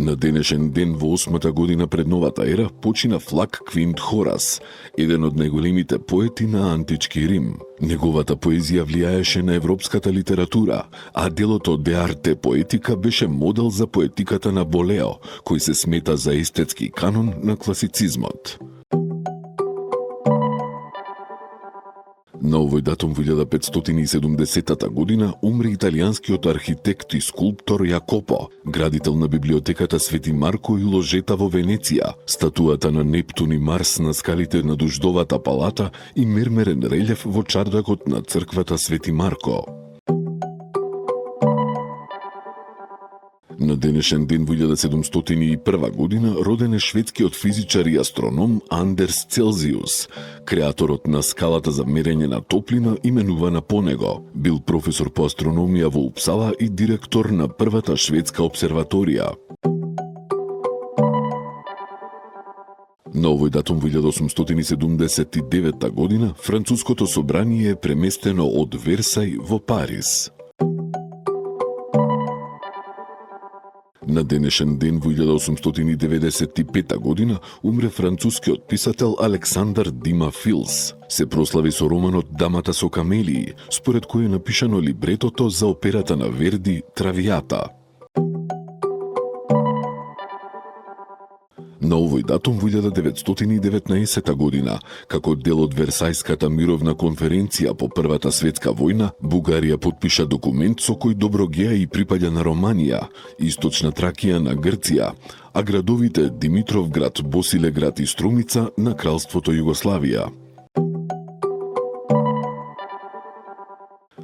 На денешен ден во 8-та година пред новата ера почина Флак Квинт Хорас, еден од најголемите поети на антички Рим. Неговата поезија влијаеше на европската литература, а делото De Arte Poetica беше модел за поетиката на Болео, кој се смета за естетски канон на класицизмот. На овој датум во 1570 година умре италијанскиот архитект и скулптор Јакопо, градител на библиотеката Свети Марко и ложета во Венеција, статуата на Нептун и Марс на скалите на Дуждовата палата и мермерен релјеф во чардакот на црквата Свети Марко. На денешен ден во 1701 година роден е шведскиот физичар и астроном Андерс Целзиус, креаторот на скалата за мерење на топлина именувана по него. Бил професор по астрономија во Упсала и директор на првата шведска обсерваторија. На овој датум во 1879 година француското собрание е преместено од Версај во Париз. На денешен ден во 1895 година умре францускиот писател Александар Дима Филс. Се прослави со романот Дамата со камелии, според кој е напишано либретото за операта на Верди Травијата. На овој датум во 1919 година, како дел од Версајската мировна конференција по Првата светска војна, Бугарија подпиша документ со кој Доброгеа и припаѓа на Романија, Источна Тракија на Грција, а градовите Димитровград, Босилеград и Струмица на Кралството Југославија.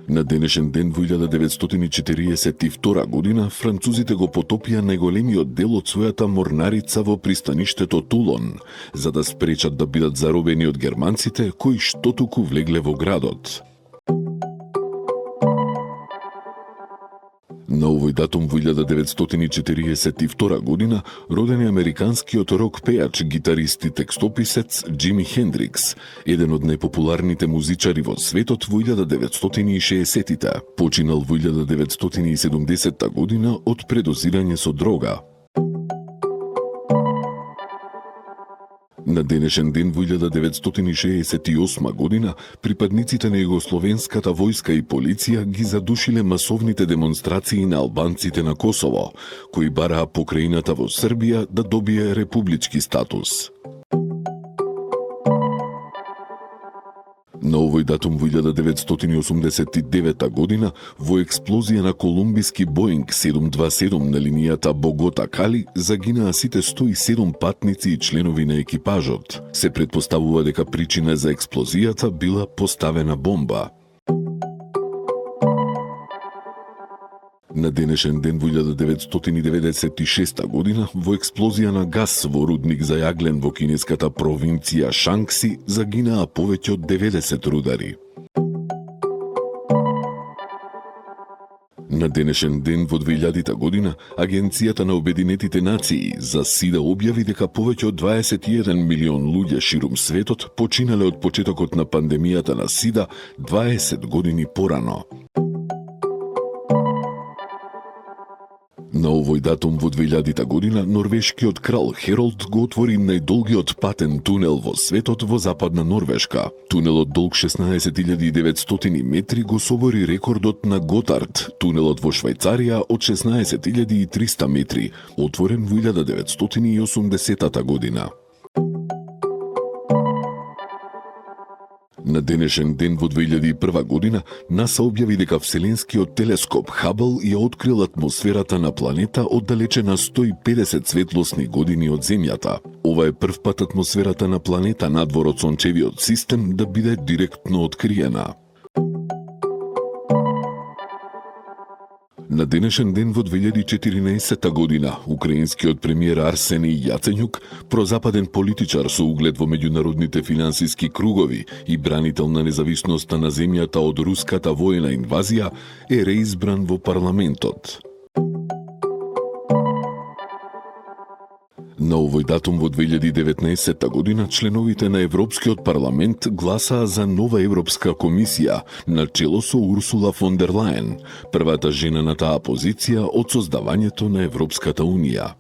На денешен ден во 1942 година французите го потопија најголемиот дел од својата морнарица во пристаништето Тулон, за да спречат да бидат заробени од германците кои штотуку влегле во градот. На овој датум во 1942 година роден е американскиот рок пејач, гитарист и текстописец Џими Хендрикс, еден од најпопуларните музичари во светот во 1960-тите. Починал во 1970 година од предозирање со дрога. На денешен ден во 1968 година припадниците на југословенската војска и полиција ги задушиле масовните демонстрации на албанците на Косово, кои бараа покраината во Србија да добие републички статус. На овој датум во 1989 година во експлозија на колумбиски Боинг 727 на линијата Богота-Кали загинаа сите 107 патници и членови на екипажот. Се претпоставува дека причина за експлозијата била поставена бомба. На денешен ден во 1996 година во експлозија на газ во рудник за јаглен во кинеската провинција Шангси загинаа повеќе од 90 рудари. На денешен ден во 2000 година Агенцијата на Обединетите нации за СИДА објави дека повеќе од 21 милион луѓе ширум светот починале од почетокот на пандемијата на СИДА 20 години порано. На овој датум во 2000 година норвешкиот крал Херолд го отвори најдолгиот патен тунел во светот во западна Норвешка. Тунелот долг 16.900 метри го собори рекордот на Готард, тунелот во Швајцарија од 16.300 метри, отворен во 1980 година. На денешен ден во 2001 година НАСА објави дека Вселенскиот телескоп Хабл ја открил атмосферата на планета оддалечена 150 светлосни години од Земјата. Ова е прв пат атмосферата на планета надвор од сончевиот систем да биде директно откриена. На денешен ден во 2014 година, украинскиот премиер Арсений Јаценјук, прозападен политичар со углед во меѓународните финансиски кругови и бранител на независноста на земјата од руската воена инвазија, е реизбран во парламентот. На овој датум во 2019 година членовите на Европскиот парламент гласаа за нова Европска комисија на чело со Урсула фон дер Лајен, првата жена на таа позиција од создавањето на Европската унија.